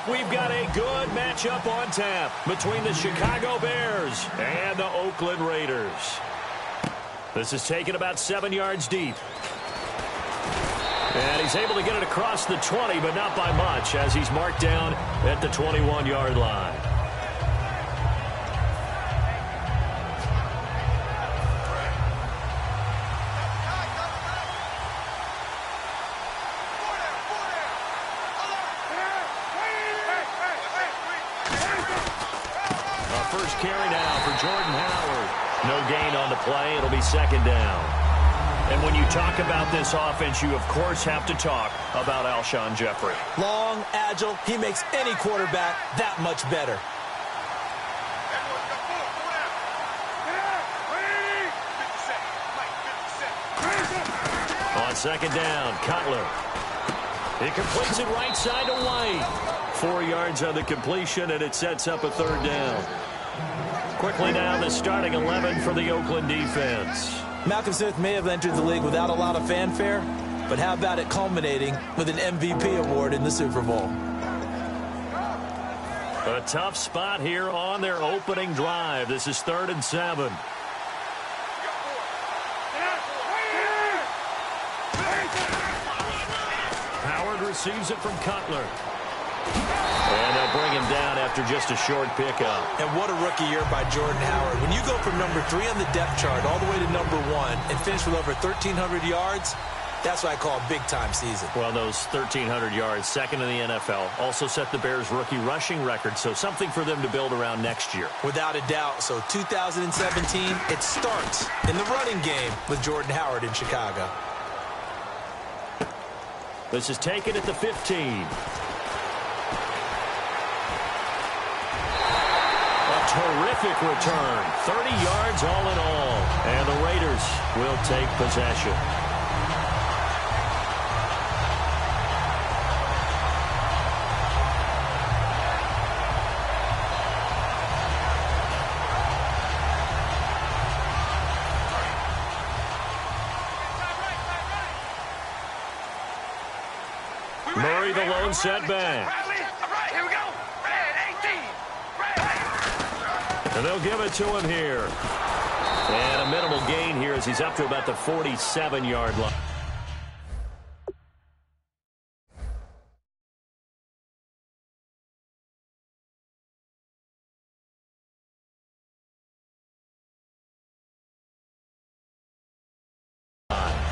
We've got a good matchup on tap between the Chicago Bears and the Oakland Raiders. This is taken about 7 yards deep. And he's able to get it across the 20, but not by much, as he's marked down at the 21-yard line. First carry now for Jordan Howard. No gain on the play. It'll be second down. And when you talk about this offense, you, of course, have to talk about Alshon Jeffrey. Long, agile. He makes any quarterback that much better. On second down, Cutler. He completes it right side to White. 4 yards on the completion, and it sets up a third down. Quickly now, the starting 11 for the Oakland defense. Malcolm Smith may have entered the league without a lot of fanfare, but how about it culminating with an MVP award in the Super Bowl? A tough spot here on their opening drive. This is 3rd and 7. Howard receives it from Cutler. And they'll bring him down after just a short pickup. And what a rookie year by Jordan Howard. When you go from number 3 on the depth chart all the way to number 1 and finish with over 1,300 yards, that's what I call a big-time season. Well, those 1,300 yards, second in the NFL, also set the Bears' rookie rushing record, so something for them to build around next year. Without a doubt. So 2017, it starts in the running game with Jordan Howard in Chicago. This is taken at the 15. Terrific return. 30 yards all in all. And the Raiders will take possession. Murray, the lone setback. And they'll give it to him here. And a minimal gain here as he's up to about the 47-yard line.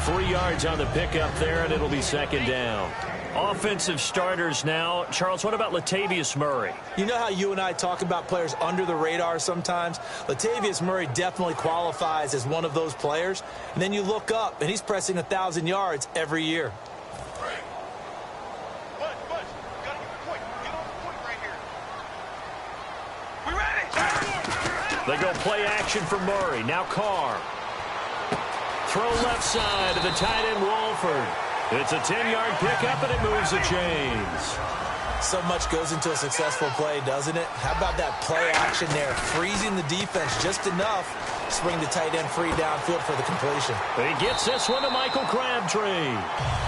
Three yards on the pickup there, and it'll be second down. Offensive starters now. Charles, what about Latavius Murray? You know how you and I talk about players under the radar sometimes? Latavius Murray definitely qualifies as one of those players. And then you look up, and he's pressing 1,000 yards every year. They go play action for Murray. Now Carr. Throw left side to the tight end Walford. It's a 10-yard pickup, and it moves the chains. So much goes into a successful play, doesn't it? How about that play action there, freezing the defense just enough to bring the tight end free downfield for the completion. He gets this one to Michael Crabtree.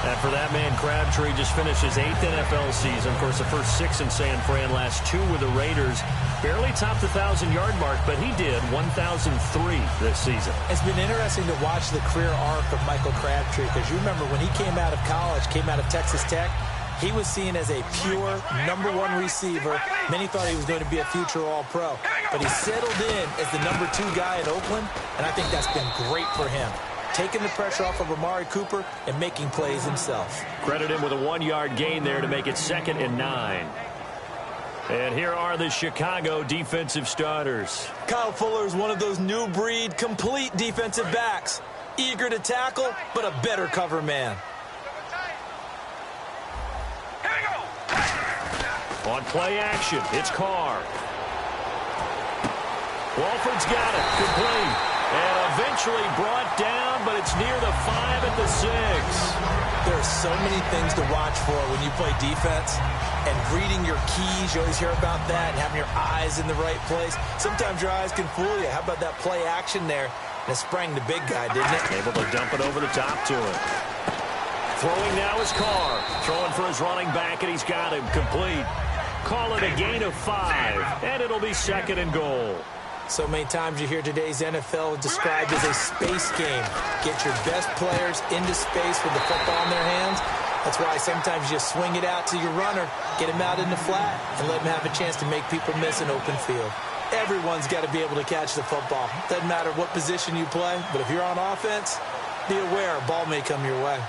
And for that man, Crabtree just finished his 8th NFL season. Of course, the first 6 in San Fran, last 2 with the Raiders. Barely topped the 1,000-yard mark, but he did 1,003 this season. It's been interesting to watch the career arc of Michael Crabtree, because you remember when he came out of college, came out of Texas Tech, he was seen as a pure #1 receiver. Many thought he was going to be a future All-Pro. But he settled in as the #2 guy at Oakland, and I think that's been great for him. Taking the pressure off of Amari Cooper and making plays himself. Credit him with a 1-yard gain there to make it 2nd and 9. And here are the Chicago defensive starters. Kyle Fuller is one of those new breed, complete defensive backs. Eager to tackle, but a better cover man. On play action, it's Carr. Walford's got it, complete. And eventually brought down, but it's near the 5 at the 6. There are so many things to watch for when you play defense. And reading your keys, you always hear about that, and having your eyes in the right place. Sometimes your eyes can fool you. How about that play action there? And it sprang the big guy, didn't it? Able to dump it over the top to him. Throwing now is Carr. Throwing for his running back, and he's got him complete. Call it a gain of 5, and it'll be 2nd and goal. So many times you hear today's NFL described as a space game. Get your best players into space with the football in their hands. That's why sometimes you just swing it out to your runner, get him out in the flat, and let him have a chance to make people miss an open field. Everyone's got to be able to catch the football. Doesn't matter what position you play, but if you're on offense, be aware a ball may come your way.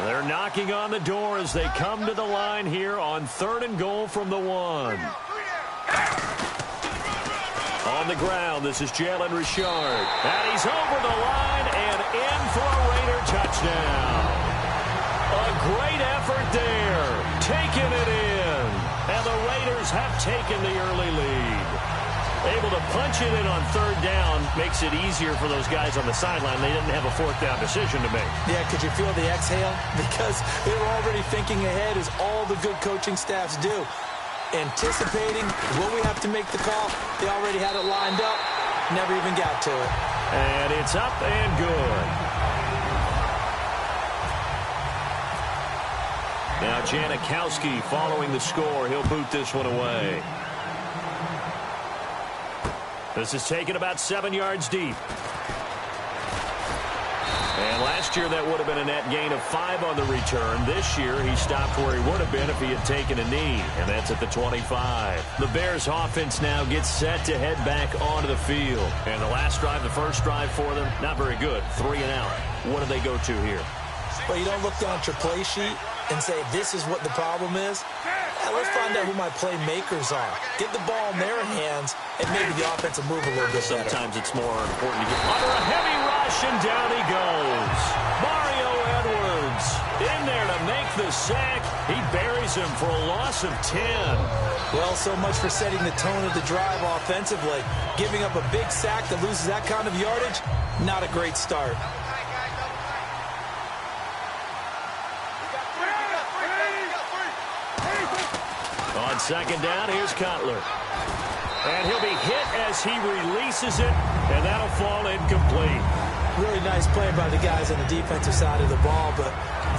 They're knocking on the door as they come to the line here on 3rd and goal from the 1. On the ground, this is Jalen Richard. And he's over the line and in for a Raider touchdown. A great effort there. Taking it in. And the Raiders have taken the early lead. Able to punch it in on 3rd down makes it easier for those guys on the sideline. They didn't have a 4th down decision to make. Yeah, could you feel the exhale? Because they were already thinking ahead, as all the good coaching staffs do. Anticipating when we have to make the call. They already had it lined up. Never even got to it. And it's up and good. Now Janikowski following the score. He'll boot this one away. This is taken about 7 yards deep. And last year that would have been a net gain of 5 on the return. This year he stopped where he would have been if he had taken a knee, and that's at the 25. The Bears offense now gets set to head back onto the field. And the last drive, the first drive for them, not very good. 3 and out. What do they go to here? Well, you don't look down at your play sheet and say, this is what the problem is. Let's find out who my playmakers are. Get the ball in their hands, and maybe the offense will move a little bit better. Sometimes it's more important to get under a heavy rush, and down he goes. Mario Edwards in there to make the sack. He buries him for a loss of 10. Well, so much for setting the tone of the drive offensively. Giving up a big sack that loses that kind of yardage, not a great start. On 2nd down, here's Cutler. And he'll be hit as he releases it, and that'll fall incomplete. Really nice play by the guys on the defensive side of the ball, but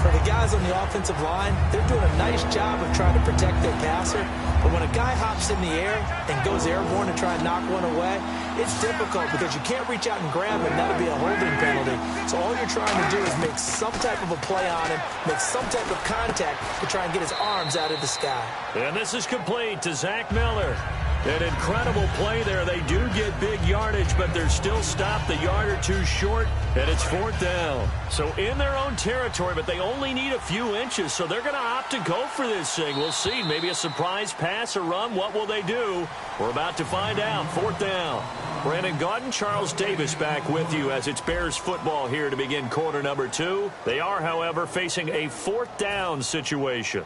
for the guys on the offensive line, they're doing a nice job of trying to protect their passer. But when a guy hops in the air and goes airborne and try and knock one away, it's difficult because you can't reach out and grab him. That'll be a holding penalty. So all you're trying to do is make some type of a play on him, make some type of contact to try and get his arms out of the sky. And this is complete to Zach Miller. An incredible play there. They do get big yardage, but they're still stopped a yard or two short, and it's 4th down. So in their own territory, but they only need a few inches, so they're going to opt to go for this thing. We'll see. Maybe a surprise pass or run. What will they do? We're about to find out. 4th down. Brandon Gaudin, Charles Davis back with you as it's Bears football here to begin quarter number 2. They are, however, facing a 4th down situation.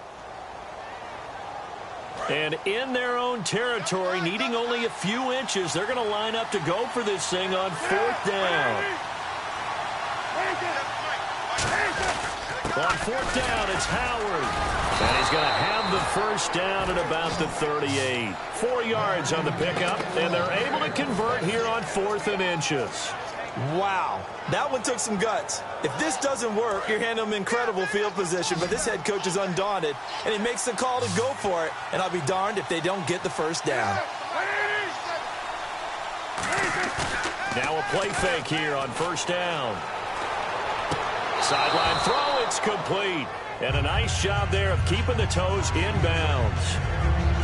And in their own territory, needing only a few inches, they're going to line up to go for this thing on 4th down. On 4th down, it's Howard. And he's going to have the first down at about the 38. 4 yards on the pickup, and they're able to convert here on 4th and inches. Wow, that one took some guts. If this doesn't work, you're handing them incredible field position, but this head coach is undaunted, and he makes the call to go for it, and I'll be darned if they don't get the first down. Now a play fake here on 1st down. Sideline throw, it's complete. And a nice job there of keeping the toes inbounds.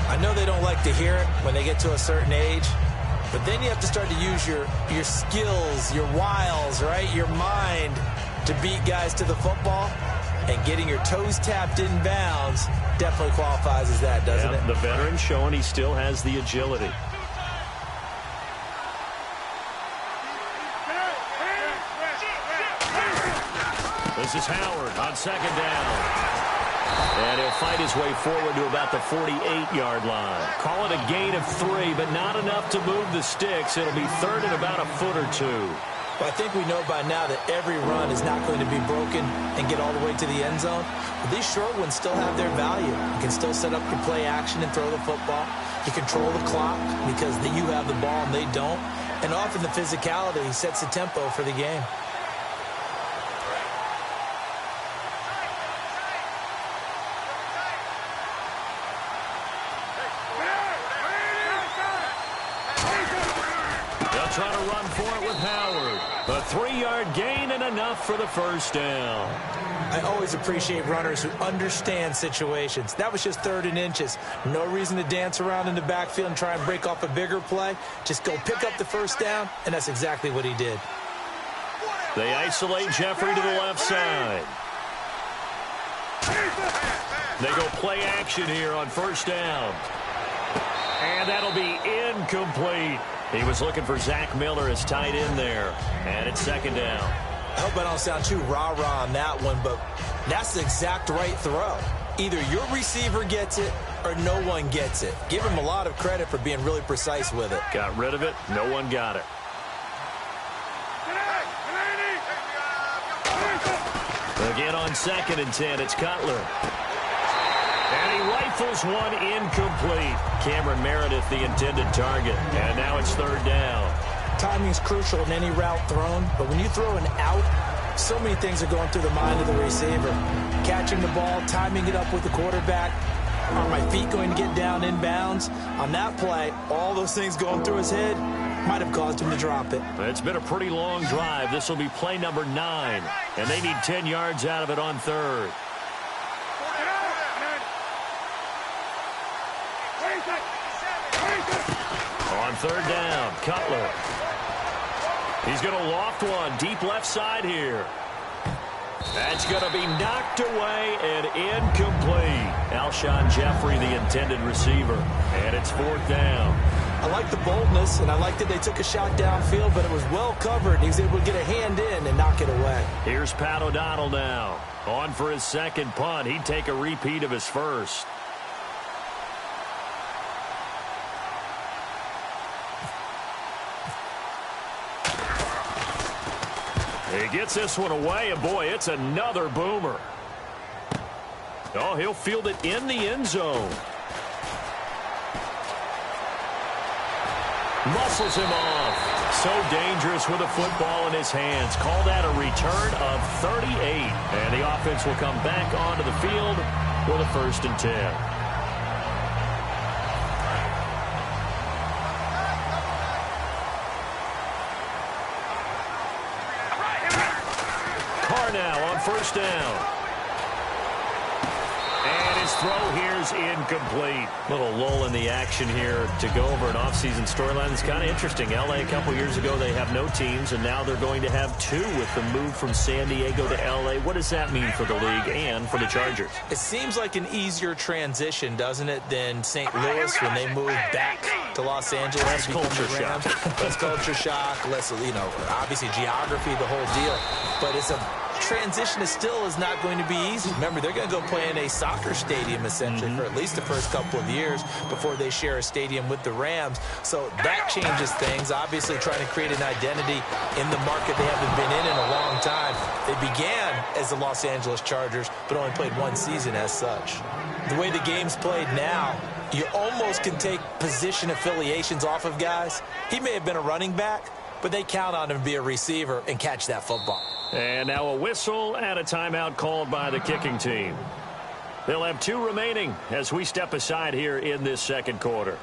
I know they don't like to hear it when they get to a certain age, but then you have to start to use your skills, your wiles, right? Your mind to beat guys to the football. And getting your toes tapped in bounds definitely qualifies as that, doesn't it? The veteran showing he still has the agility. This is Howard on 2nd down. And he'll fight his way forward to about the 48-yard line. Call it a gain of 3, but not enough to move the sticks. It'll be 3rd and about a foot or 2. Well, I think we know by now that every run is not going to be broken and get all the way to the end zone. But these short ones still have their value. You can still set up your play action and throw the football. You control the clock because you have the ball and they don't. And often the physicality sets the tempo for the game. try to run for it with Howard. A 3-yard gain and enough for the first down. I always appreciate runners who understand situations. That was just 3rd and inches. No reason to dance around in the backfield and try and break off a bigger play. Just go pick up the first down, and that's exactly what he did. They isolate Jeffrey to the left side. They go play action here on first down. And that'll be incomplete. He was looking for Zach Miller as tight end there. And it's 2nd down. I hope I don't sound too rah-rah on that one, but that's the exact right throw. Either your receiver gets it or no one gets it. Give him a lot of credit for being really precise with it. Got rid of it. No one got it. Again on 2nd and 10, it's Cutler. And he rifles one incomplete. Cameron Meredith, the intended target. And now it's 3rd down. Timing is crucial in any route thrown, but when you throw an out, so many things are going through the mind of the receiver. Catching the ball, timing it up with the quarterback. Are my feet going to get down in bounds? On that play, all those things going through his head might have caused him to drop it. It's been a pretty long drive. This will be play number 9, and they need 10 yards out of it on 3rd. On 3rd down, Cutler. He's going to loft one deep left side here. That's going to be knocked away and incomplete. Alshon Jeffrey, the intended receiver. And it's 4th down. I like the boldness, and I like that they took a shot downfield, but it was well covered. He was able to get a hand in and knock it away. Here's Pat O'Donnell now. On for his 2nd punt. He'd take a repeat of his first. He gets this one away, and boy, it's another boomer. Oh, he'll field it in the end zone. Muscles him off. So dangerous with a football in his hands. Call that a return of 38. And the offense will come back onto the field with a 1st and 10. Now on 1st down. And his throw here is incomplete. Little lull in the action here to go over an offseason storyline. It's kind of interesting. LA a couple years ago, they have no teams, and now they're going to have 2 with the move from San Diego to LA. What does that mean for the league and for the Chargers? It seems like an easier transition, doesn't it, than St. Louis when they moved back to Los Angeles. Less culture shock. Less culture shock, less, obviously geography, the whole deal. But it's a transition is not going to be easy. Remember, they're going to go play in a soccer stadium, essentially, for at least the first couple of years before they share a stadium with the Rams. So that changes things. Obviously, trying to create an identity in the market they haven't been in a long time. They began as the Los Angeles Chargers, but only played 1 season as such. The way the game's played now, you almost can take position affiliations off of guys. He may have been a running back, but they count on him to be a receiver and catch that football. And now a whistle and a timeout called by the kicking team. They'll have 2 remaining as we step aside here in this 2nd quarter.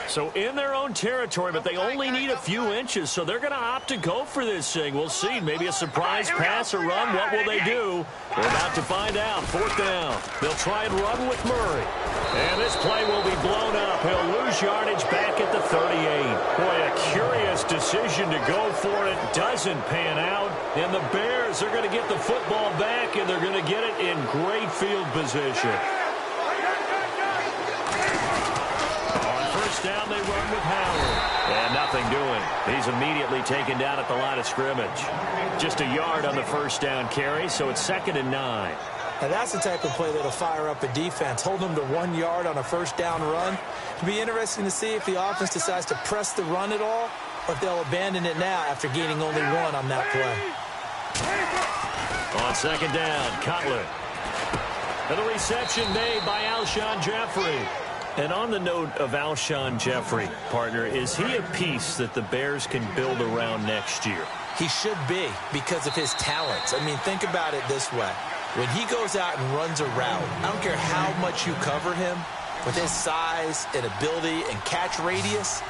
So in their own territory, but they only need a few inches, so they're going to opt to go for this thing. We'll see. Maybe a surprise pass or run. What will they do? We're about to find out. 4th down. They'll try and run with Murray. And this play will be blown up. He'll lose yardage back at the 38. Boy, a curious decision to go for it. Doesn't pan out. And the Bears are going to get the football back, and they're going to get it in great field position. Down they run with Howard. And nothing doing. He's immediately taken down at the line of scrimmage. Just a yard on the 1st down carry, so it's 2nd and 9. Now that's the type of play that'll fire up a defense. Hold them to 1 yard on a 1st down run. It'll be interesting to see if the offense decides to press the run at all, or if they'll abandon it now after gaining only 1 on that play. On 2nd down, Cutler. And the reception made by Alshon Jeffrey. And on the note of Alshon Jeffrey, partner, is he a piece that the Bears can build around next year? He should be, because of his talents. I mean, think about it this way. When he goes out and runs a route, I don't care how much you cover him, With his size and ability and catch radius,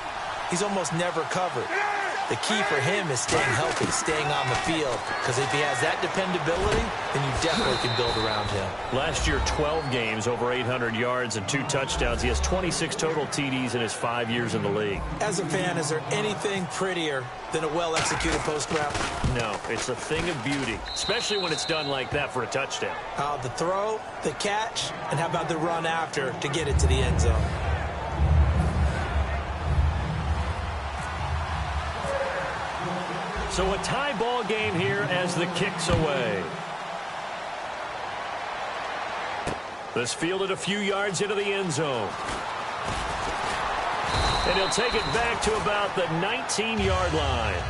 he's almost never covered. The key for him is staying healthy, staying on the field, because if he has that dependability, then you definitely can build around him. Last year, 12 games, over 800 yards and 2 touchdowns. He has 26 total TDs in his 5 years in the league. As a fan, is there anything prettier than a well-executed post route? No, it's a thing of beauty, especially when it's done like that for a touchdown. The throw, the catch, and how about the run after to get it to the end zone? So a tie ball game here as the kick's away. This fielded a few yards into the end zone. And he'll take it back to about the 19-yard line.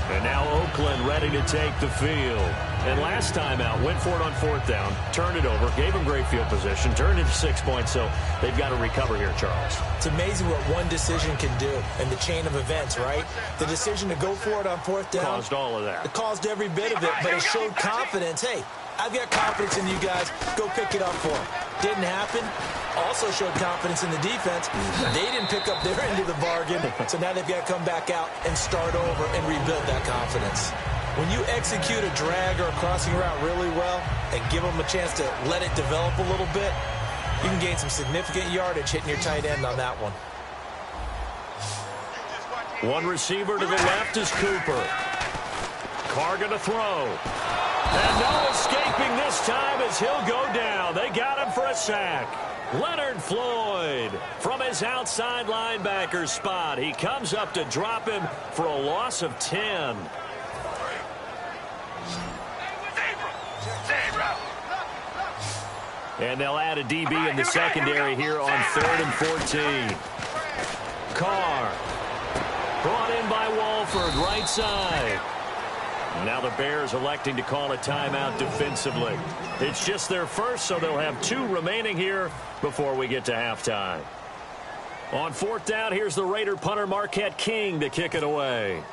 And now Oakland ready to take the field. And last time out, went for it on 4th down, turned it over, gave him great field position, turned it to 6 points, so they've got to recover here, Charles. It's amazing what one decision can do in the chain of events, right? The decision to go for it on 4th down. Caused all of that. It caused every bit of it, but it showed confidence. Hey, I've got confidence in you guys. Go pick it up for them. Didn't happen. Also showed confidence in the defense. They didn't pick up their end of the bargain, so now they've got to come back out and start over and rebuild that confidence. When you execute a drag or a crossing route really well and give them a chance to let it develop a little bit, you can gain some significant yardage hitting your tight end on that one. One receiver to the left is Cooper. Carr going to throw. And no escaping this time as he'll go down. They got him for a sack. Leonard Floyd from his outside linebacker spot. He comes up to drop him for a loss of 10. And they'll add a DB in the secondary here on 3rd and 14. Carr brought in by Walford, right side. Now the Bears electing to call a timeout defensively. It's just their first, so they'll have 2 remaining here before we get to halftime. On 4th down, here's the Raider punter Marquette King to kick it away.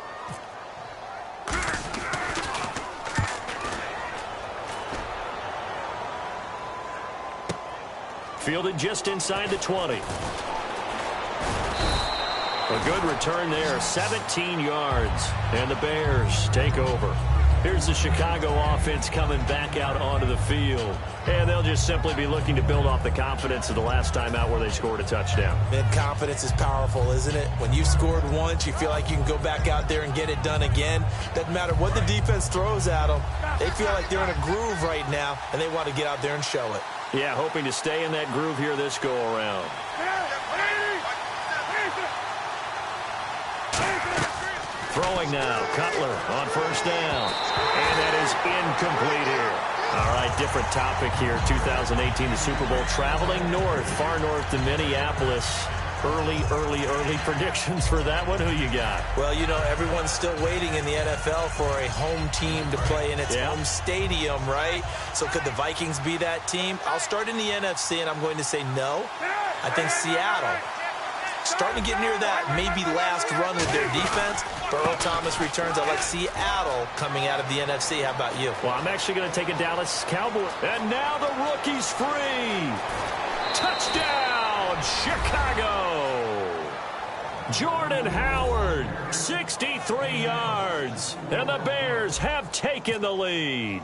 Fielded just inside the 20. A good return there, 17 yards, and the Bears take over. Here's the Chicago offense coming back out onto the field, and they'll just simply be looking to build off the confidence of the last time out where they scored a touchdown. Man, confidence is powerful, isn't it? When you've scored once, you feel like you can go back out there and get it done again. Doesn't matter what the defense throws at them. They feel like they're in a groove right now, and they want to get out there and show it. Yeah, hoping to stay in that groove here this go-around. Throwing now, Cutler on 1st down. And that is incomplete here. All right, different topic here. 2018, the Super Bowl, traveling north, far north to Minneapolis. Early predictions for that one. Who you got? Well, you know, everyone's still waiting in the NFL for a home team to play in its home stadium, right? So could the Vikings be that team? I'll start in the NFC, and I'm going to say no. I think Seattle, starting to get near that maybe last run with their defense. Burrow Thomas returns. I like Seattle coming out of the NFC. How about you? Well, I'm actually going to take a Dallas Cowboy. And now the rookie's free. Touchdown, Chicago. Jordan Howard, 63 yards. And the Bears have taken the lead.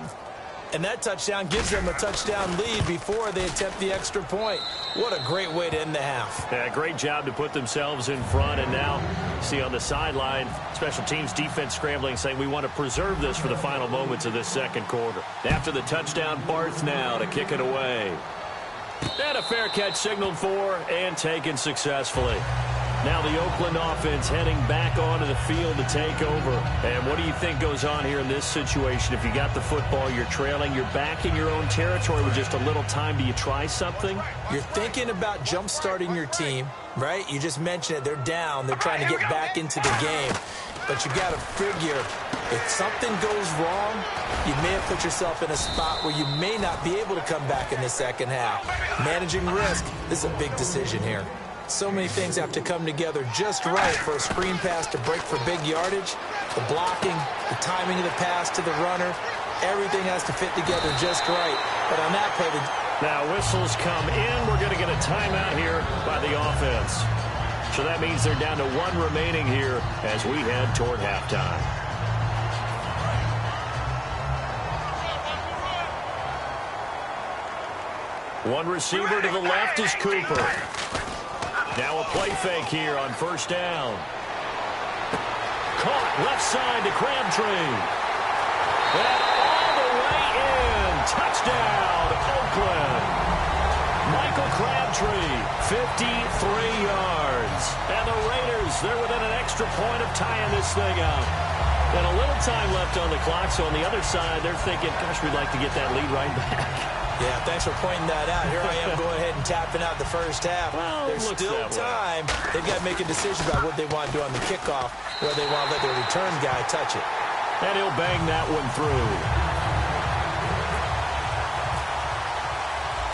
And that touchdown gives them a touchdown lead before they attempt the extra point. What a great way to end the half. Yeah, great job to put themselves in front. And now, see on the sideline, special teams defense scrambling, saying we want to preserve this for the final moments of this second quarter. After the touchdown, Barth now to kick it away. And a fair catch signaled for and taken successfully. Now the Oakland offense heading back onto the field to take over. And what do you think goes on here in this situation? If you got the football, you're trailing, you're back in your own territory with just a little time. Do you try something? You're thinking about jump-starting your team, right? You just mentioned it. They're down. They're trying to get back into the game. But you got to figure, if something goes wrong, you may have put yourself in a spot where you may not be able to come back in the second half. Managing risk, this is a big decision here. So many things have to come together just right for a screen pass to break for big yardage. The blocking, the timing of the pass to the runner, Everything has to fit together just right. But on that play, now whistles come in. We're going to get a timeout here by the offense. So that means they're down to 1 remaining here as we head toward halftime. One receiver to the left is Cooper. Now a play fake here on first down. Caught left side to Crabtree. And all the way in. Touchdown, Oakland. Michael Crabtree, 53 yards. And the Raiders, they're within an extra point of tying this thing up. And a little time left on the clock, so on the other side, they're thinking, gosh, we'd like to get that lead right back. Yeah, thanks for pointing that out. Here I am going ahead and tapping out the first half. Well, there's still time. They've got to make a decision about what they want to do on the kickoff, whether they want to let their return guy touch it. And he'll bang that one through.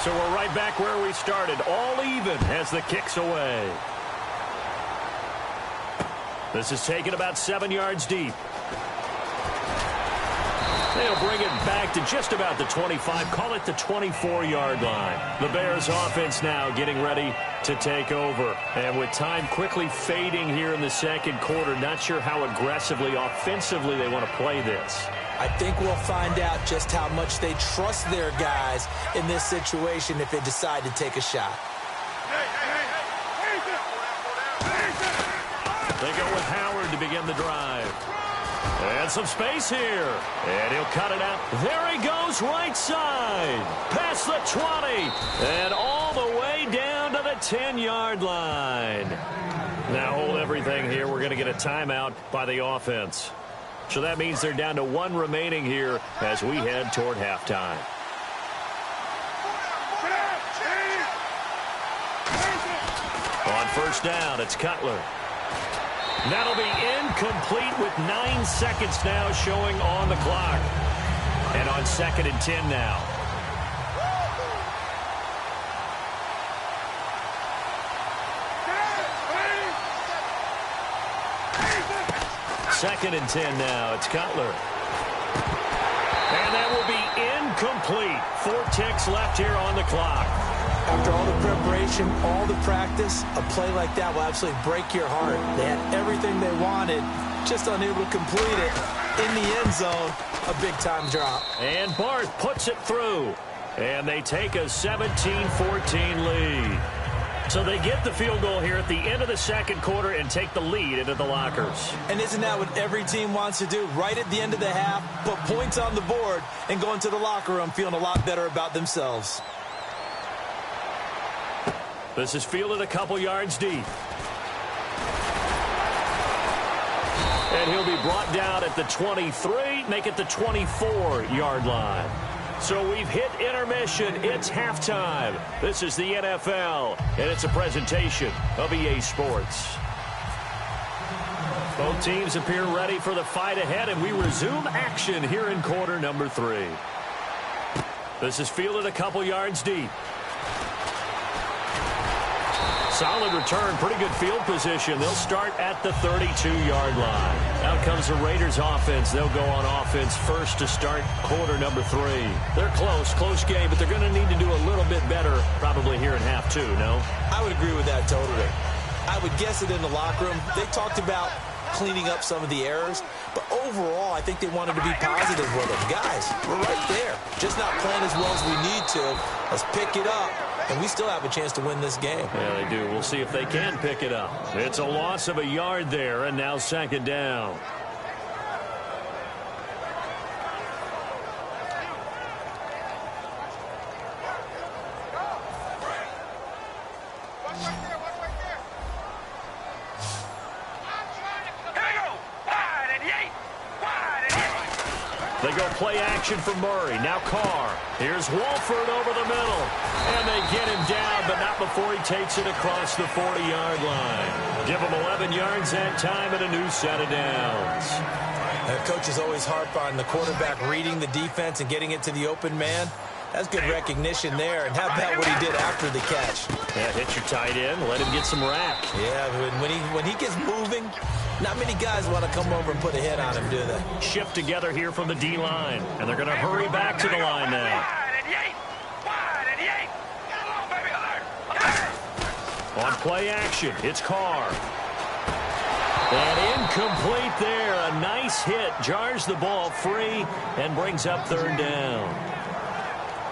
So we're right back where we started, all even as the kick's away. This is taken about 7 yards deep. They'll bring it back to just about the 25, call it the 24-yard line. The Bears offense now getting ready to take over. And with time quickly fading here in the second quarter, not sure how aggressively, offensively they want to play this. I think we'll find out just how much they trust their guys in this situation if they decide to take a shot. They go with Howard to begin the drive. And some space here. And he'll cut it out. There he goes, right side. Past the 20. And all the way down to the 10-yard line. Now hold everything here. We're going to get a timeout by the offense. So that means they're down to 1 remaining here as we head toward halftime. On first down, it's Cutler. That'll be incomplete with 9 seconds now showing on the clock. And on 2nd and 10 now. Second and 10 now. It's Cutler. And that will be incomplete. 4 ticks left here on the clock. After all the preparation, all the practice, a play like that will absolutely break your heart. They had everything they wanted, just unable to complete it. In the end zone, a big-time drop. And Barth puts it through. And they take a 17-14 lead. So they get the field goal here at the end of the second quarter and take the lead into the lockers. And isn't that what every team wants to do? Right at the end of the half, put points on the board and go into the locker room feeling a lot better about themselves. This is fielded a couple yards deep. And he'll be brought down at the 23, make it the 24-yard line. So we've hit intermission. It's halftime. This is the NFL, and it's a presentation of EA Sports. Both teams appear ready for the fight ahead, and we resume action here in quarter number 3. This is fielded a couple yards deep. Solid return, pretty good field position. They'll start at the 32-yard line. Out comes the Raiders offense. They'll go on offense first to start quarter number 3. They're close game, but they're going to need to do a little bit better probably here in half 2, no? I would agree with that totally. I would guess it in the locker room. They talked about cleaning up some of the errors, but overall, I think they wanted to be positive with them. Guys, we're right there. Just not playing as well as we need to. Let's pick it up. And we still have a chance to win this game. Yeah, they do. We'll see if they can pick it up. It's a loss of a yard there, and now second down. They go play action for Murray. Now Carr. Here's Wolford over the middle. And they get him down, but not before he takes it across the 40-yard line. Give him 11 yards that time and a new set of downs. Coaches always harp on the quarterback reading the defense and getting it to the open man. That's good recognition there. And how about what he did after the catch? Yeah, hit your tight end. Let him get some rack. Yeah, when he gets moving, Not many guys want to come over and put a hit on him, do they? Shift together here from the D-line, and they're going to hurry back to the line now. On play action, it's Carr. And incomplete there. A nice hit. Jars the ball free and brings up third down.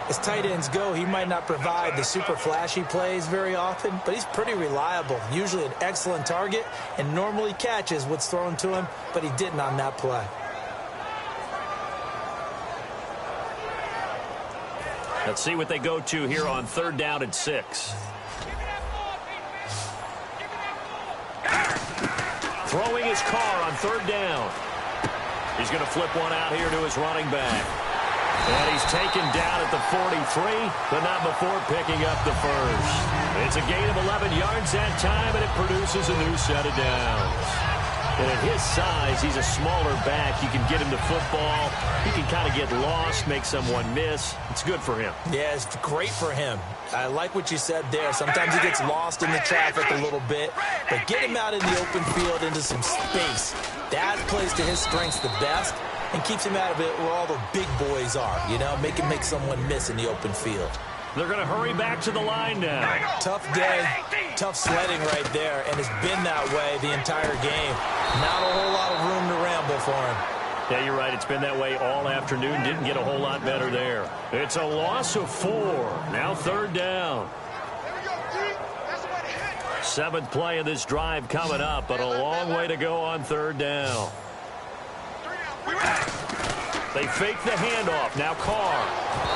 As tight ends go, he might not provide the super flashy plays very often, but he's pretty reliable. Usually an excellent target and normally catches what's thrown to him, but he didn't on that play. Let's see what they go to here on third down and 6. Throwing his Carr on third down. He's going to flip one out here to his running back. And he's taken down at the 43, but not before picking up the first. It's a gain of 11 yards that time, and it produces a new set of downs. And at his size, he's a smaller back. You can get him the football. He can kind of get lost, make someone miss. It's good for him. Yeah, it's great for him. I like what you said there. Sometimes he gets lost in the traffic a little bit, but get him out in the open field into some space. That plays to his strengths the best and keeps him out of it where all the big boys are, you know, make someone miss in the open field. They're going to hurry back to the line now. Tough day, tough sledding right there, and it's been that way the entire game. Not a whole lot of room to ramble for him. Yeah, you're right. It's been that way all afternoon. Didn't get a whole lot better there. It's a loss of 4. Now third down. 7th play of this drive coming up, but a long way to go on third down. They fake the handoff. Now Carr.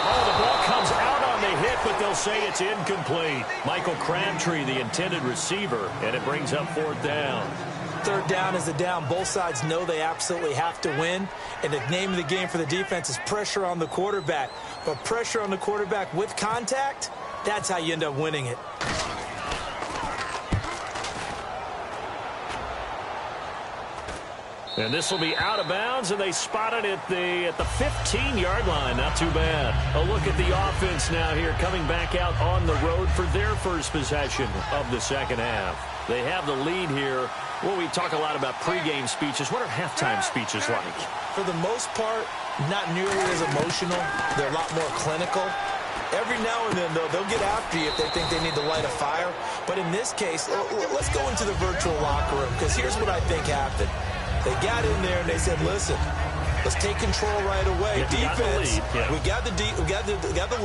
Oh, the ball comes out on the hit, but they'll say it's incomplete. Michael Crabtree, the intended receiver, and it brings up 4th down. Third down is the down. Both sides know they absolutely have to win, and the name of the game for the defense is pressure on the quarterback. But pressure on the quarterback with contact, that's how you end up winning it. And this will be out of bounds, and they spot it at the 15-yard line. Not too bad. A look at the offense now here, coming back out on the road for their first possession of the second half. They have the lead here. Well, we talk a lot about pregame speeches. What are halftime speeches like? For the most part, not nearly as emotional. They're a lot more clinical. Every now and then, though, they'll get after you if they think they need to light a fire. But in this case, let's go into the virtual locker room, because here's what I think happened. They got in there and they said, listen, let's take control right away. Defense, we got the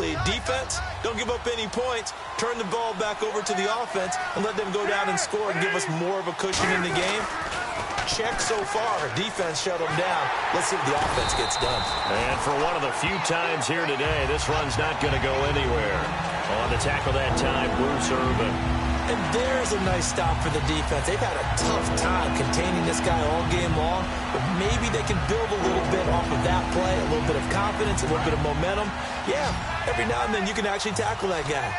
lead. Defense, don't give up any points. Turn the ball back over to the offense and let them go down and score and give us more of a cushion in the game. Check so far. Defense shut them down. Let's see if the offense gets done. And for one of the few times here today, this run's not going to go anywhere. On to tackle that time, Bruce Irvin. And there's a nice stop for the defense. They've had a tough time containing this guy all game long, but maybe they can build a little bit off of that play, a little bit of confidence, a little bit of momentum. Yeah, every now and then you can actually tackle that guy.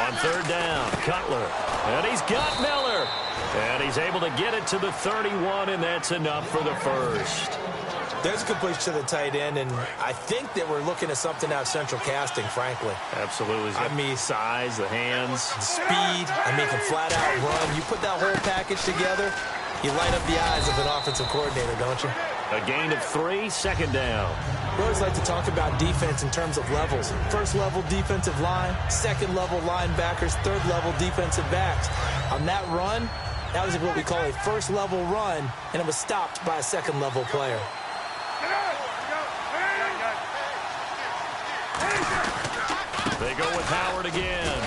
On third down, Cutler. And he's got Miller. And he's able to get it to the 31, and that's enough for the first. There's a completion to the tight end, and I think that we're looking at something out of central casting, frankly. Absolutely. I mean, size, the hands, speed. I mean, can flat out run. You put that whole package together, you light up the eyes of an offensive coordinator, don't you? A gain of 3, second down. We always like to talk about defense in terms of levels. First level defensive line, second level linebackers, third level defensive backs. On that run, that was what we call a first level run, and it was stopped by a second level player. They go with Howard again.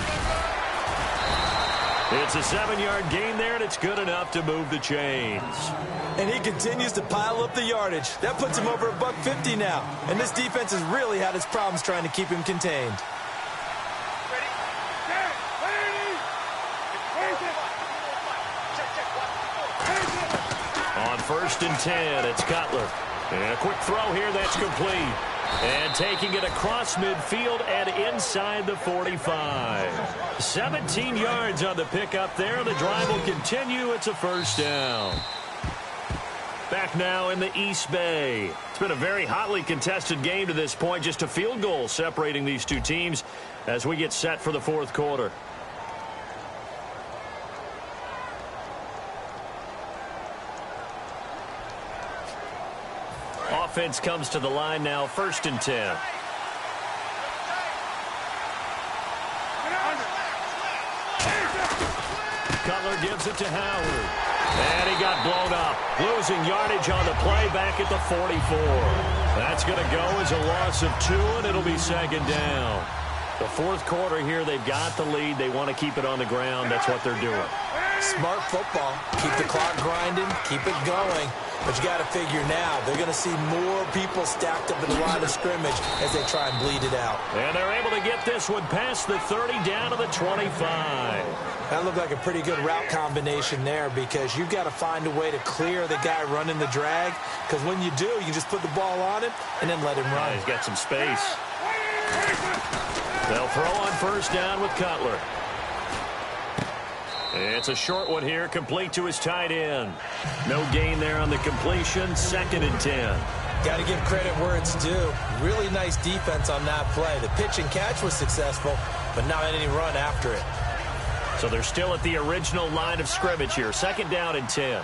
It's a 7-yard gain there, and it's good enough to move the chains. And he continues to pile up the yardage. That puts him over $150 now. And this defense has really had its problems trying to keep him contained. On 1st and 10, it's Cutler. And a quick throw here that's complete. And taking it across midfield and inside the 45. 17 yards on the pickup there. The drive will continue. It's a first down. Back now in the East Bay. It's been a very hotly contested game to this point. Just a field goal separating these two teams as we get set for the fourth quarter. offense comes to the line now, 1st and 10. Cutler gives it to Howard. And he got blown up. Losing yardage on the play back at the 44. That's going to go as a loss of 2, and it'll be 2nd down. The 4th quarter here, they've got the lead. They want to keep it on the ground. That's what they're doing. Smart football. Keep the clock grinding. Keep it going. But you got to figure now, they're going to see more people stacked up in the line of scrimmage as they try and bleed it out. And they're able to get this one past the 30 down to the 25. That looked like a pretty good route combination there because you've got to find a way to clear the guy running the drag, because when you do, you just put the ball on him and then let him run. Yeah, he's got some space. They'll throw on 1st down with Cutler. It's a short one here, complete to his tight end. No gain there on the completion, 2nd and 10. Got to give credit where it's due. Really nice defense on that play. The pitch and catch was successful, but not any run after it. So they're still at the original line of scrimmage here, 2nd down and 10.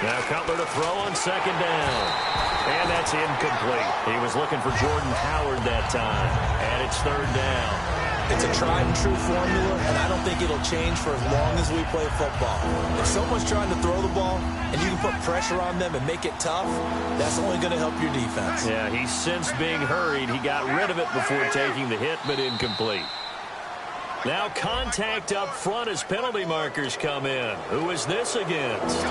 Now Cutler to throw on 2nd down. And that's incomplete. He was looking for Jordan Howard that time. And it's 3rd down. It's a tried-and-true formula, and I don't think it'll change for as long as we play football. If someone's trying to throw the ball and you can put pressure on them and make it tough, that's only going to help your defense. Yeah, he's since being hurried. He got rid of it before taking the hit, but incomplete. Now contact up front as penalty markers come in. Who is this against?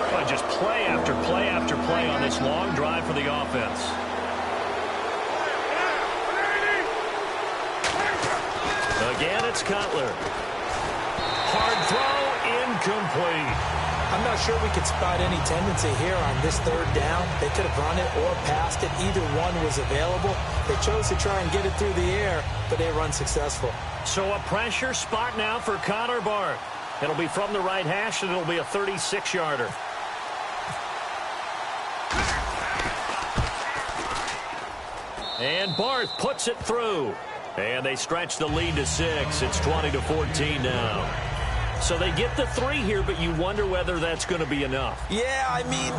Well, just play after play after play on this long drive for the offense. Again, it's Cutler. Hard throw, incomplete. I'm not sure we could spot any tendency here on this 3rd down. They could have run it or passed it. Either one was available. They chose to try and get it through the air, but they run successful. So a pressure spot now for Connor Barth. It'll be from the right hash, and it'll be a 36-yarder. And Barth puts it through. And they stretch the lead to 6. It's 20-14 now. So they get the 3 here, but you wonder whether that's going to be enough. Yeah, I mean,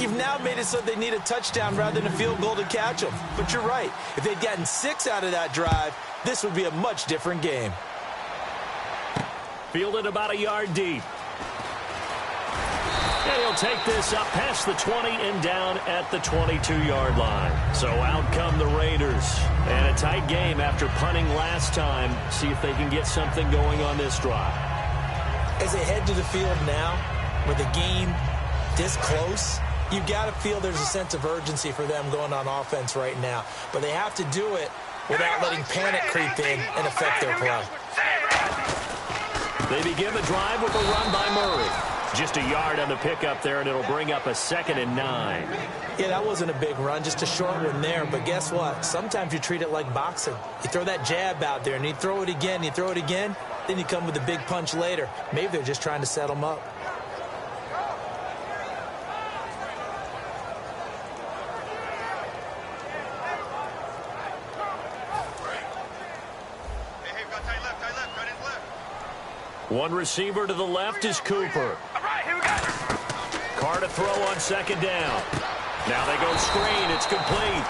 you've now made it so they need a touchdown rather than a field goal to catch them. But you're right. If they'd gotten 6 out of that drive, this would be a much different game. Fielded about a yard deep. And he'll take this up past the 20 and down at the 22-yard line. So out come the Raiders. And a tight game after punting last time. See if they can get something going on this drive. As they head to the field now, with the game this close, you've got to feel there's a sense of urgency for them going on offense right now. But they have to do it without letting panic creep in and affect their play. They begin the drive with a run by Murray. Just a yard on the pickup there, and it'll bring up a 2nd and 9. Yeah, that wasn't a big run, just a short one there. But guess what? Sometimes you treat it like boxing. You throw that jab out there, and you throw it again, you throw it again, then you come with a big punch later. Maybe they're just trying to set them up. One receiver to the left is Cooper. All right, here we go. Carr to throw on 2nd down. Now they go screen. It's complete.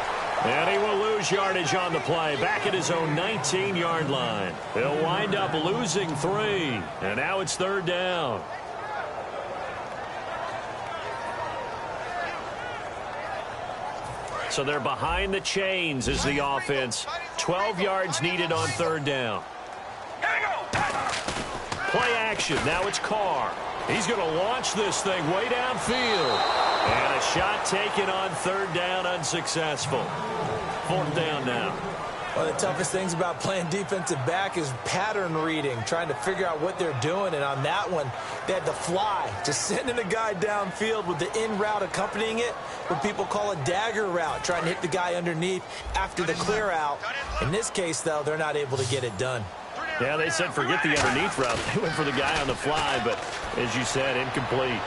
And he will lose yardage on the play. Back at his own 19-yard line. He'll wind up losing 3. And now it's 3rd down. So they're behind the chains as the offense. 12 yards needed on 3rd down. Here we go. Play action. Now it's Carr. He's going to launch this thing way downfield. And a shot taken on 3rd down, unsuccessful. 4th down now. One of the toughest things about playing defensive back is pattern reading, trying to figure out what they're doing. And on that one, they had to fly, just sending a guy downfield with the in route accompanying it, what people call a dagger route, trying to hit the guy underneath after the clear out. In this case, though, they're not able to get it done. Yeah, they said forget the underneath route. They went for the guy on the fly, but as you said, incomplete.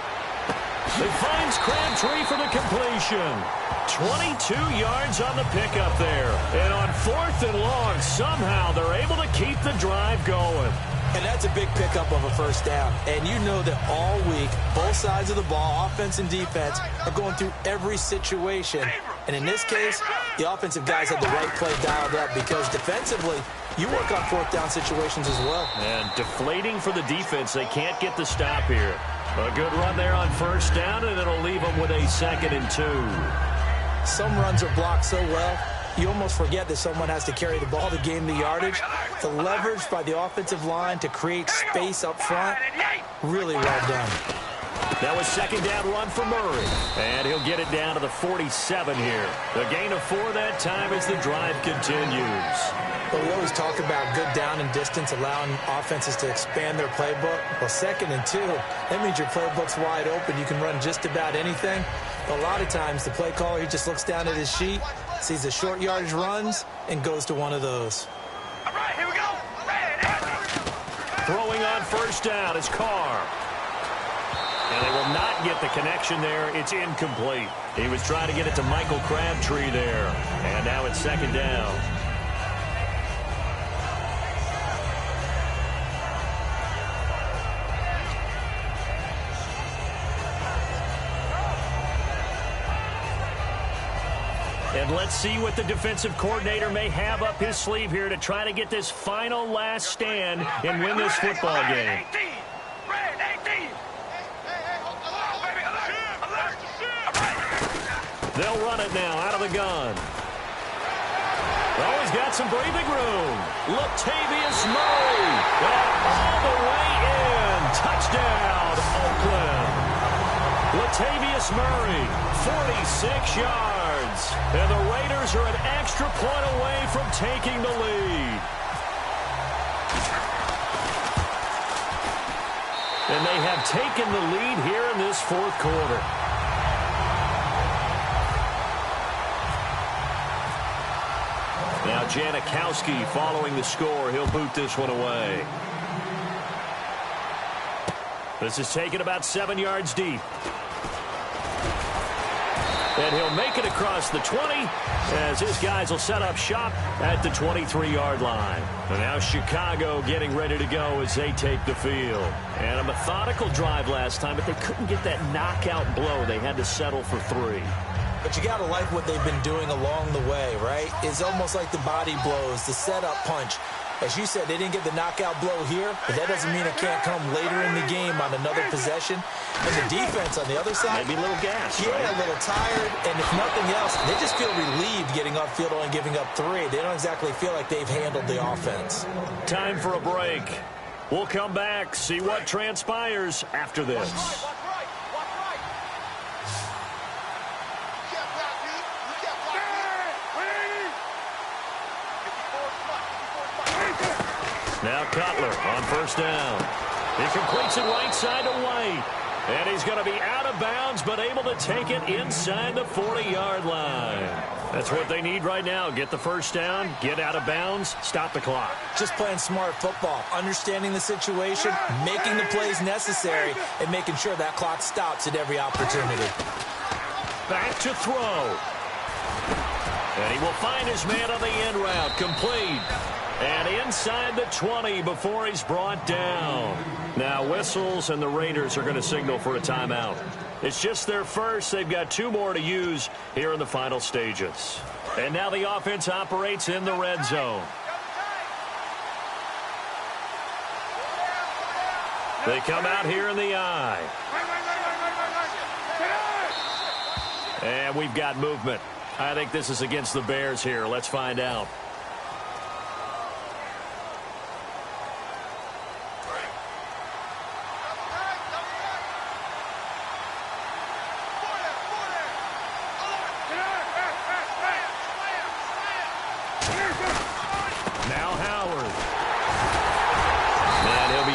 It finds Crabtree for the completion. 22 yards on the pickup there. And on 4th and long, somehow they're able to keep the drive going. And that's a big pickup of a first down. And you know that all week, both sides of the ball, offense and defense, are going through every situation. And in this case, the offensive guys had the right play dialed up because defensively, you work on 4th down situations as well. And deflating for the defense. They can't get the stop here. A good run there on 1st down, and it'll leave them with a 2nd and 2. Some runs are blocked so well, you almost forget that someone has to carry the ball to gain the yardage. The leverage by the offensive line to create space up front, really well done. That was 2nd down run for Murray. And he'll get it down to the 47 here. A gain of 4 that time as the drive continues. But we always talk about good down and distance, allowing offenses to expand their playbook. Well, 2nd and 2, that means your playbook's wide open. You can run just about anything. A lot of times, the play caller, he just looks down at his sheet, sees the short yardage runs, and goes to one of those. All right, here we go. Throwing on 1st down is Carr. And they will not get the connection there. It's incomplete. He was trying to get it to Michael Crabtree there. And now it's 2nd down. And let's see what the defensive coordinator may have up his sleeve here to try to get this final last stand and win this football game. They'll run it now out of the gun. Oh, he's got some breathing room. Latavius Murray. And all the way in. Touchdown, Oakland. Latavius Murray, 46 yards. And the Raiders are an extra point away from taking the lead. And they have taken the lead here in this 4th quarter. Now Janikowski following the score. He'll boot this one away. This is taken about 7 yards deep. And he'll make it across the 20 as his guys will set up shop at the 23-yard line. And now Chicago getting ready to go as they take the field. And a methodical drive last time, but they couldn't get that knockout blow. They had to settle for 3. But you got to like what they've been doing along the way, right? It's almost like the body blows, the setup punch. As you said, they didn't get the knockout blow here, but that doesn't mean it can't come later in the game on another possession. And the defense on the other side, maybe a little gas. Yeah, right? A little tired. And if nothing else, they just feel relieved getting upfield and giving up 3. They don't exactly feel like they've handled the offense. Time for a break. We'll come back, see what transpires after this. Now Cutler on 1st down. He completes it right side to White. And he's going to be out of bounds, but able to take it inside the 40-yard line. That's what they need right now. Get the 1st down, get out of bounds, stop the clock. Just playing smart football, understanding the situation, making the plays necessary, and making sure that clock stops at every opportunity. Back to throw. And he will find his man on the end route. Complete. And inside the 20 before he's brought down. Now whistles, and the Raiders are going to signal for a timeout. It's just their first. They've got 2 more to use here in the final stages. And now the offense operates in the red zone. They come out here in the I. And we've got movement. I think this is against the Bears here. Let's find out.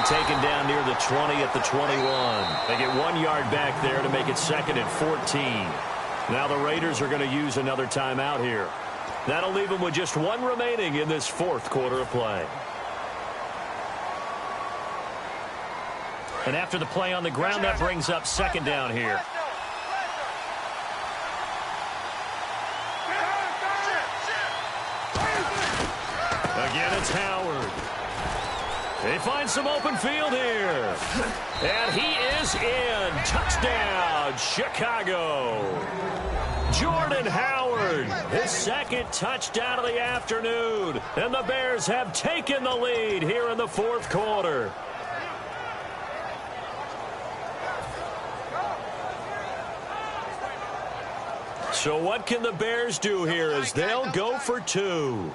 Taken down near the 20 at the 21. They get 1 yard back there to make it 2nd and 14. Now the Raiders are going to use another timeout here. That'll leave them with just 1 remaining in this 4th quarter of play. And after the play on the ground, that brings up 2nd down here. They find some open field here. And he is in. Touchdown, Chicago. Jordan Howard, his second touchdown of the afternoon. And the Bears have taken the lead here in the fourth quarter. So what can the Bears do here as they'll go for two?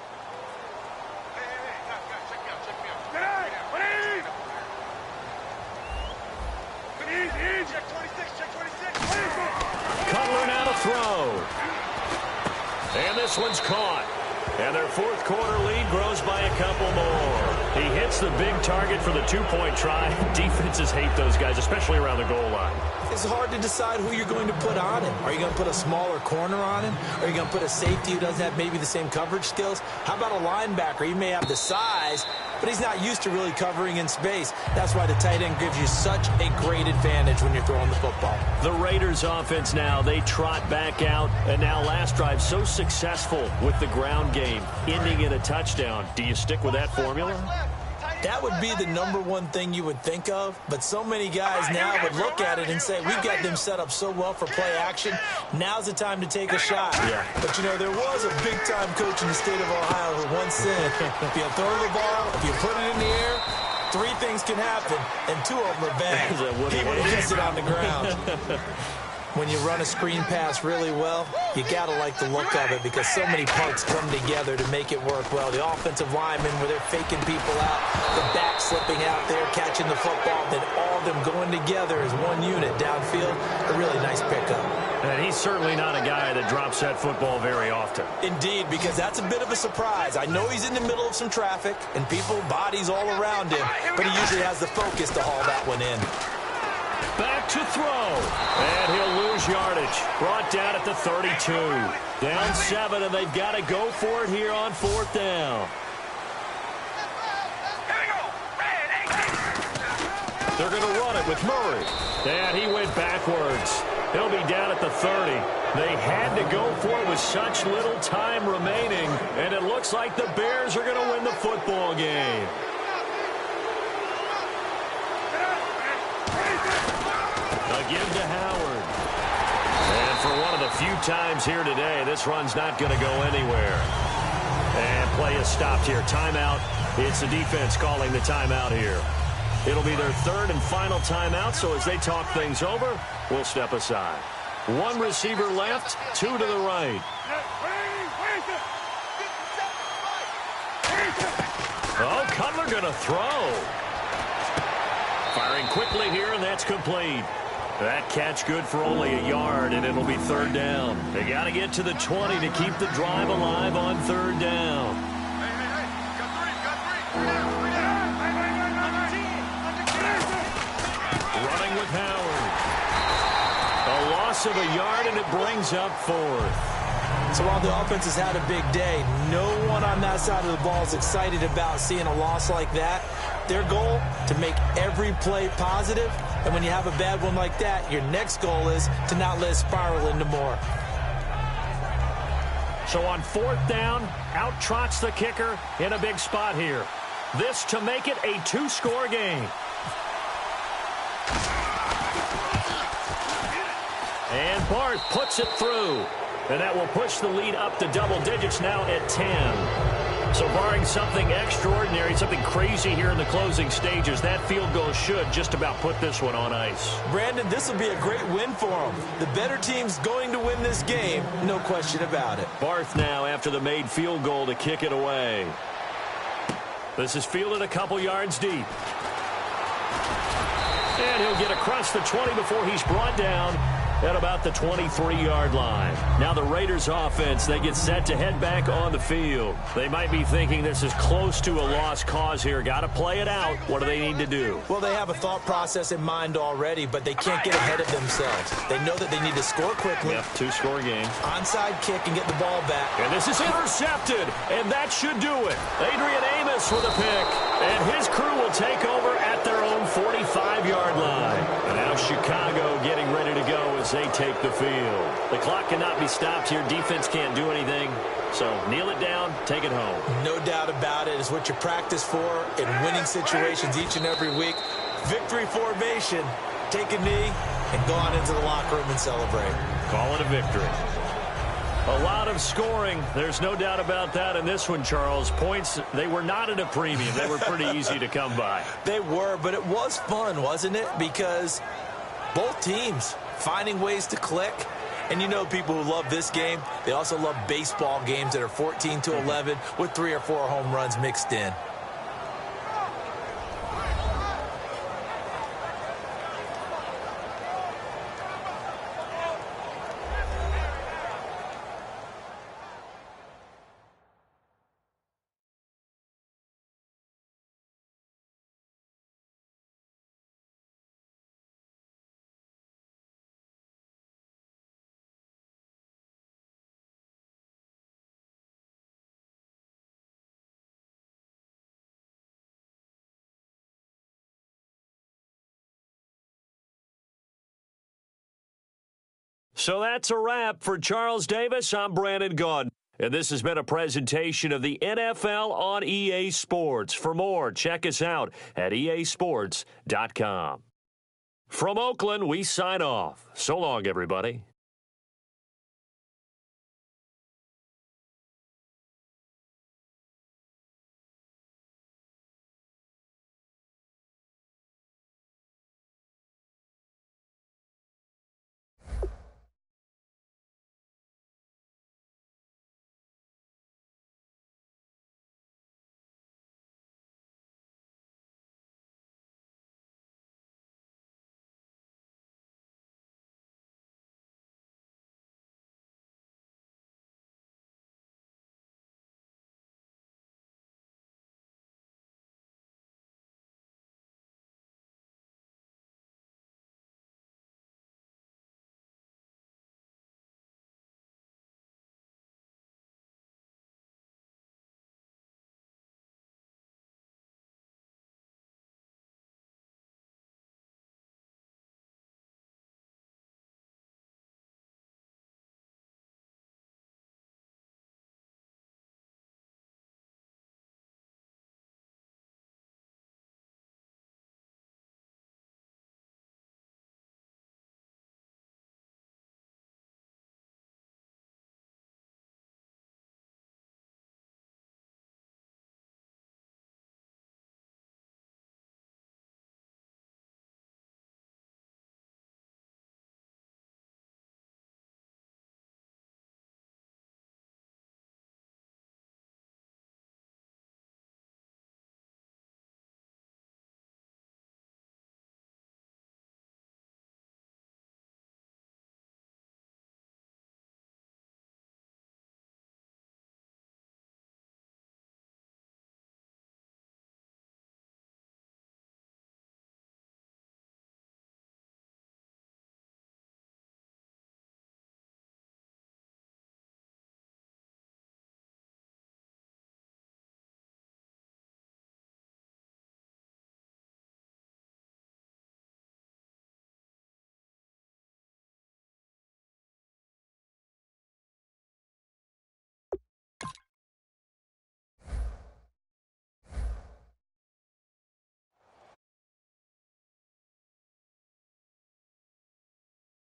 Cutler now to throw. And this one's caught. And their fourth quarter lead grows by a couple more. He hits the big target for the two-point try. Defenses hate those guys, especially around the goal line. It's hard to decide who you're going to put on him. Are you going to put a smaller corner on him? Are you going to put a safety who doesn't have maybe the same coverage skills? How about a linebacker? He may have the size, but he's not used to really covering in space. That's why the tight end gives you such a great advantage when you're throwing the football. The Raiders offense now, they trot back out, and now last drive so successful with the ground game, ending in a touchdown. Do you stick with that formula? That would be the number one thing you would think of, but so many guys now would look at it and say, we've got them set up so well for play action. Now's the time to take a shot. Yeah. But, you know, there was a big-time coach in the state of Ohio who once said, if you throw the ball, if you put it in the air, three things can happen, and two of them are bad. He would have kissed it on the ground. When you run a screen pass really well, you got to like the look of it because so many parts come together to make it work well. The offensive linemen, where they're faking people out, the back slipping out there, catching the football, then all of them going together as one unit downfield. A really nice pickup. And he's certainly not a guy that drops that football very often. Indeed, because that's a bit of a surprise. I know he's in the middle of some traffic and people, bodies all around him, but he usually has the focus to haul that one in. Back to throw. And he'll lose yardage. Brought down at the 32. Down 7, and they've got to go for it here on fourth down. They're going to run it with Murray. And he went backwards. He'll be down at the 30. They had to go for it with such little time remaining, and it looks like the Bears are going to win the football game. A give to Howard. And for one of the few times here today, this run's not going to go anywhere. And play is stopped here. Timeout. It's the defense calling the timeout here. It'll be their third and final timeout, so as they talk things over, we'll step aside. One receiver left, two to the right. Oh, Cutler going to throw. Firing quickly here, and that's complete. That catch good for only a yard, and it'll be third down. They got to get to the 20 to keep the drive alive on third down. Running with Howard. A loss of a yard, and it brings up fourth. So while the offense has had a big day, no one on that side of the ball is excited about seeing a loss like that. Their goal, to make every play positive, and when you have a bad one like that, your next goal is to not let it spiral into more. So on fourth down, out trots the kicker in a big spot here. This to make it a two-score game. And Barth puts it through. And that will push the lead up to double digits now at 10. So barring something extraordinary, something crazy here in the closing stages, that field goal should just about put this one on ice. Brandon, this will be a great win for them. The better team's going to win this game, no question about it. Barth now after the made field goal to kick it away. This is fielded a couple yards deep. And he'll get across the 20 before he's brought down at about the 23-yard line. Now the Raiders offense, they get set to head back on the field. They might be thinking this is close to a lost cause here. Got to play it out. What do they need to do? Well, they have a thought process in mind already, but they can't get ahead of themselves. They know that they need to score quickly. Yep, two-score game. Onside kick and get the ball back. And this is intercepted, and that should do it. Adrian Amos with a pick, and his crew will take over at their own 45-yard line. And now Chicago getting ready to go as they take the field. The clock cannot be stopped here. Defense can't do anything. So kneel it down, take it home. No doubt about it. It's what you practice for in winning situations each and every week. Victory formation. Take a knee and go on into the locker room and celebrate. Call it a victory. A lot of scoring. There's no doubt about that in this one, Charles. Points, they were not at a premium. They were pretty easy to come by. They were, but it was fun, wasn't it? Because both teams finding ways to click. And you know people who love this game, they also love baseball games that are 14-11 with 3 or 4 home runs mixed in. So that's a wrap for Charles Davis. I'm Brandon Gaudin. And this has been a presentation of the NFL on EA Sports. For more, check us out at easports.com. From Oakland, we sign off. So long, everybody.